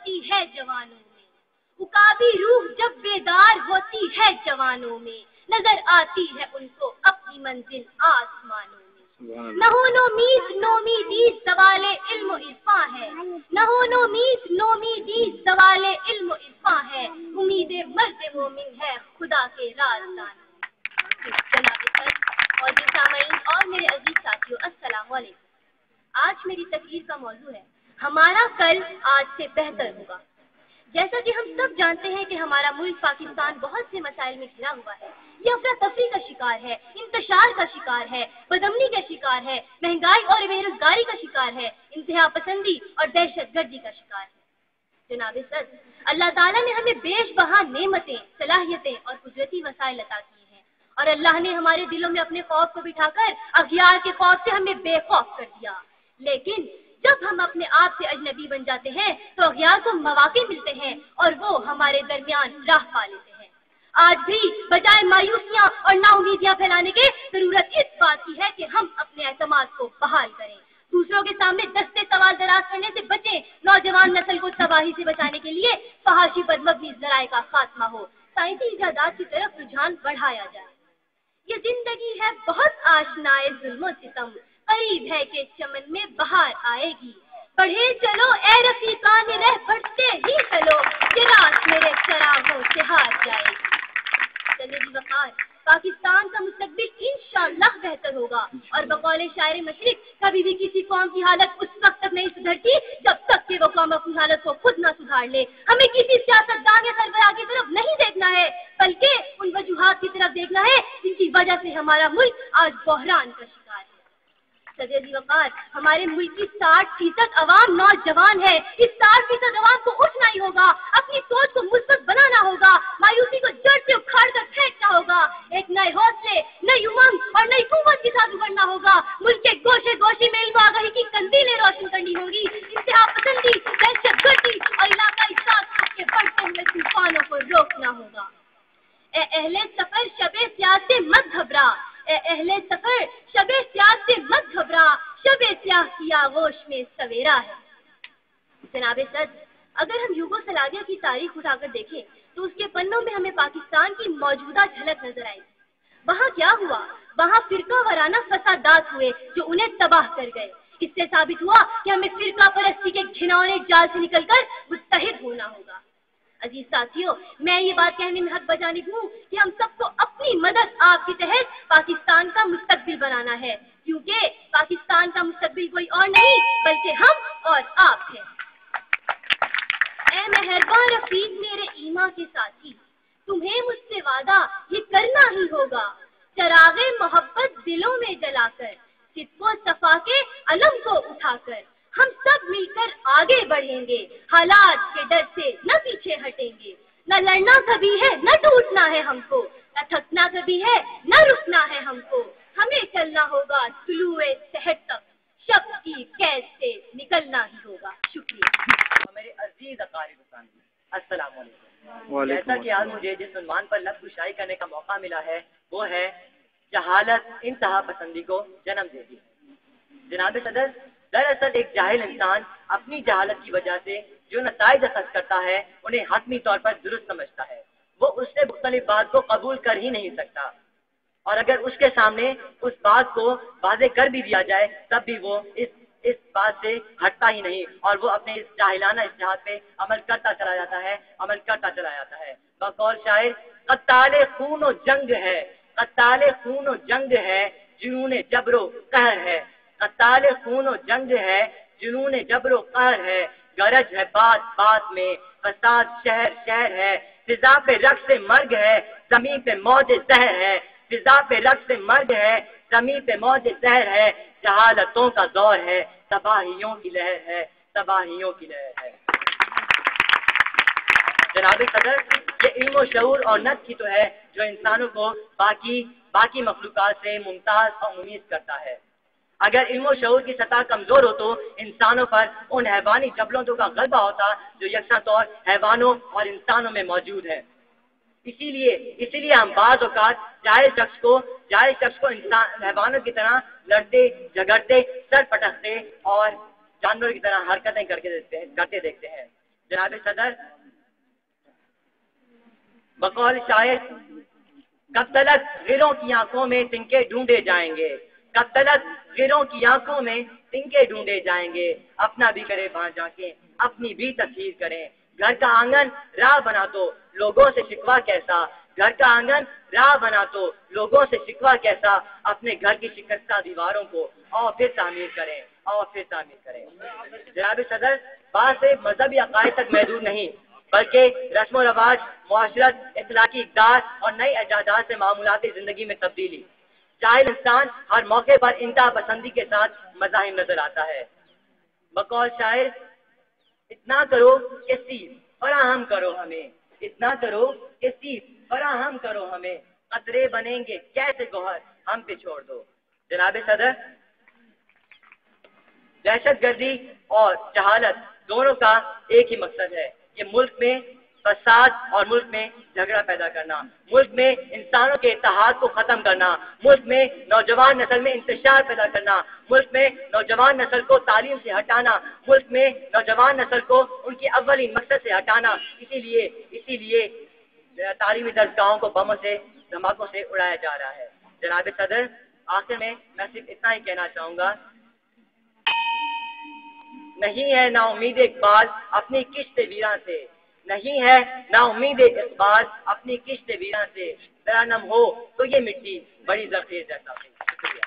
ہوتی ہے جوانوں میں، عقابی روح جب بیدار ہوتی ہے جوانوں میں، نظر آتی ہے ان کو اپنی منزل آسمانوں میں۔ نومیدی سوال علم و عرفاں ہے، نومیدی سوال علم و عرفاں ہے، امید مرد مومن ہے خدا کے رازدان۔ جناب سر اور سامعین اور میرے عزیز ساتھیوں، السلام علیکم۔ آج میری تقریر کا موضوع ہے ہمارا کل آج سے بہتر ہوگا۔ جیسا کہ ہم سب جانتے ہیں کہ ہمارا ملک پاکستان بہت سے مسائل میں گھرا ہوا ہے، یہ افراتفری کا شکار ہے، انتشار کا شکار ہے، بدامنی کا شکار ہے، مہنگائی اور بے روزگاری کا شکار ہے، انتہا پسندی اور دہشت گردی کا شکار ہے۔ جناب صدر، اللہ تعالیٰ نے ہمیں بیش بہا نعمتیں، صلاحیتیں اور قدرتی وسائل عطا کی ہیں، اور اللہ نے ہمارے دلوں میں اپنے خوف کو بٹھا کر اغیار کے خوف سے ہمیں بے خوف کر دیا۔ لیکن جب ہم اپنے آپ سے اجنبی بن جاتے ہیں تو اغیار کو مواقع ملتے ہیں اور وہ ہمارے درمیان راہ پا لیتے ہیں۔ آج بھی بجائے مایوسیاں اور نا امیدیاں پھیلانے کے ضرورت اس بات کی ہے کہ ہم اپنے اعتماد کو بحال کریں، دوسروں کے سامنے دستے سوال دراز کرنے سے بچیں، نوجوان نسل کو تباہی سے بچانے کے لیے فحاشی پر مبنی ذرائع کا خاتمہ ہو، سائنسی ایجادات کی طرف رجحان بڑھایا جائے۔ یہ زندگی ہے بہت آشنائے ظلم و ستم، قریب ہے کہ چمن میں بہار آئے گی، بڑھے چلو اے رفیقان رہ بڑھتے ہی چلو، کہ رات میرے چراغوں سے ہار جائے گی۔ چلے جی وقار، پاکستان کا مستقبل انشاءاللہ بہتر ہوگا، اور بقول شاعر مشرق کبھی بھی کسی قوم کی حالت اس وقت تک نہیں سدھرتی جب تک کہ وہ قوم اپنی حالت کو خود نہ سدھار لے۔ ہمیں کسی سیاستدان یا سربراہ کی طرف نہیں دیکھنا ہے، بلکہ ان وجوہات کی طرف دیکھنا ہے جن کی وجہ سے ہمارا ملک آج بحران کا شکار ہے۔ سجدی وقار، ہمارے ملک کی 60% عوام نوجوان ہے، اس 60% عوام کو اٹھنا ہی ہوگا، اپنی سوچ کو مثبت بنانا ہوگا، مایوسی کو جڑ سے اکھاڑ کر پھینکنا ہوگا، ایک نئے حوصلے، نئی امنگ اور نئی قوت کے ساتھ ابھرنا ہوگا۔ ملک کے گوشے گوشے میں علم و آگاہی کی قندیلیں روشن کرنی ہوگی، انتہا پسندی، دہشت گردی اور علاقائی سازش کے بڑھتے ہوئے طوفانوں کو روکنا ہوگا۔ اے اہل سفر شب سیاہ سے مت گھبرا، اے اہل سفر شب سیاہ سے مت گھبرا، شب سیاہ کی آغوش میں سویرا ہے۔ جناب صدر، اگر ہم یوگوسلاویہ کی تاریخ اٹھا کر دیکھیں تو اس کے پنوں میں ہمیں پاکستان کی موجودہ جھلک نظر آئی۔ وہاں کیا ہوا؟ وہاں فرقہ وارانہ فسادات ہوئے جو انہیں تباہ کر گئے۔ اس سے ثابت ہوا کہ ہمیں فرقہ پرستی کے گھناؤنے جال سے نکل کر متحد ہونا ہوگا۔ عزیز ساتھیوں، میں یہ بات کہنے میں حق بجانب ہوں کہ ہم سب کو اپنی مدد آپ کے تحت پاکستان کا مستقبل بنانا ہے، کیونکہ پاکستان کا مستقبل کوئی اور نہیں بلکہ ہم اور آپ ہیں۔ اے مہربان رفیق میرے ایمان کے ساتھی، تمہیں مجھ سے وعدہ یہ کرنا ہی ہوگا، چراغ محبت دلوں میں جلا کر، صدق و صفا کے علم کو اٹھا کر، ہم سب مل کر آگے بڑھیں گے، حالات کے ڈر سے نہ پیچھے ہٹیں گے۔ نہ لڑنا کبھی ہے نہ ٹوٹنا ہے ہم کو، نہ تھکنا کبھی ہے نہ رکنا ہے ہم کو، ہمیں چلنا ہوگا طلوع صحت تک، شب کی قید سے نکلنا ہی ہوگا۔ شکریہ۔ میرے عزیز اقارب السلام علیکم۔ جیسا کہ آج مجھے جس عنوان پر لفظ گشائی کرنے کا موقع ملا ہے وہ ہے جہالت انتہا پسندی کو جنم دیتی ہے۔ جناب صدر، دراصل ایک جاہل انسان اپنی جہالت کی وجہ سے جو نتائج اخذ کرتا ہے انہیں حتمی طور پر درست سمجھتا ہے، وہ اس سے مختلف بات کو قبول کر ہی نہیں سکتا، اور اگر اس کے سامنے اس بات کو واضح کر بھی دیا جائے تب بھی وہ اس بات سے ہٹتا ہی نہیں، اور وہ اپنے اس جاہلانہ اجتہاد پہ عمل کرتا چلا جاتا ہے۔ بقول شاعر، قتال خون و جنگ ہے، قتال خون و جنگ ہے، جنون جبر و قہر ہے، قتال خون و جنگ ہے، جنون جبر و قہر ہے، گرج ہے بات بات میں، فساد شہر شہر ہے، فضا پہ رقص مرگ ہے، زمین پہ موج زہر ہے، فضا پہ رقص مرگ ہے، زمین پہ موج زہر ہے، جہالتوں کا دور ہے، تباہیوں کی لہر ہے، تباہیوں کی لہر ہے۔ جناب صدر، یہ علم و شعور اور نت کی تو ہے جو انسانوں کو باقی مخلوقات سے ممتاز اور ممیز کرتا ہے۔ اگر علم و شعور کی سطح کمزور ہو تو انسانوں پر ان حیوانی جبلتوں کا غلبہ ہوتا جو یکساں طور حیوانوں اور انسانوں میں موجود ہے۔ اسی لیے ہم بعض اوقات جاہل شخص کو انسان حیوانوں کی طرح لڑتے جھگڑتے سر پٹکتے اور جانوروں کی طرح حرکتیں کرتے دیکھتے ہیں۔ جناب صدر، بقول شاعر، کب تلک غیروں کی آنکھوں میں تنکے ڈھونڈے جائیں گے، کب تلک غیروں کی آنکھوں میں تنکے ڈھونڈے جائیں گے، اپنا بھی کرے بانجھ آنکھیں، اپنی بھی تسخیر کریں، گھر کا آنگن راہ بنا تو لوگوں سے شکوا کیسا، گھر کا آنگن راہ بنا تو لوگوں سے شکوا کیسا، اپنے گھر کی شکستہ دیواروں کو اور پھر تعمیر کریں، اور پھر تعمیر کریں۔ جناب صدر، بات صرف مذہبی عقائد تک محدود نہیں، بلکہ رسم و رواج، معاشرت، اخلاقی اقدار اور نئی ایجادات سے معمولاتی زندگی میں تبدیلی۔ جاہل انسان ہر موقع پر انتہا پسندی کے ساتھ مزاحم نظر آتا ہے۔ بقول شاعر، اتنا کرو کہ سیب فراہم کرو ہمیں، اتنا کرو کہ سیب فراہم کرو ہمیں، قطرے بنیں گے کیسے گوہر ہم پہ چھوڑ دو۔ جناب صدر، دہشت گردی اور جہالت دونوں کا ایک ہی مقصد ہے، کہ ملک میں فساد اور ملک میں جھگڑا پیدا کرنا، ملک میں انسانوں کے اتحاد کو ختم کرنا، ملک میں نوجوان نسل میں انتشار پیدا کرنا، ملک میں نوجوان نسل کو تعلیم سے ہٹانا، ملک میں نوجوان نسل کو ان کی اولین مقصد سے ہٹانا۔ اسی لیے تعلیمی درسگاہوں کو بموں سے، دھماکوں سے اڑایا جا رہا ہے۔ جناب صدر، آخر میں صرف اتنا ہی کہنا چاہوں گا، نہیں ہے نا امید اقبال اپنی کشت ویراں سے، نہیں ہے نا امید اقبال اپنی کشت ویراں سے، ذرا نم ہو تو یہ مٹی بڑی زرخیز ہے۔ شکریہ۔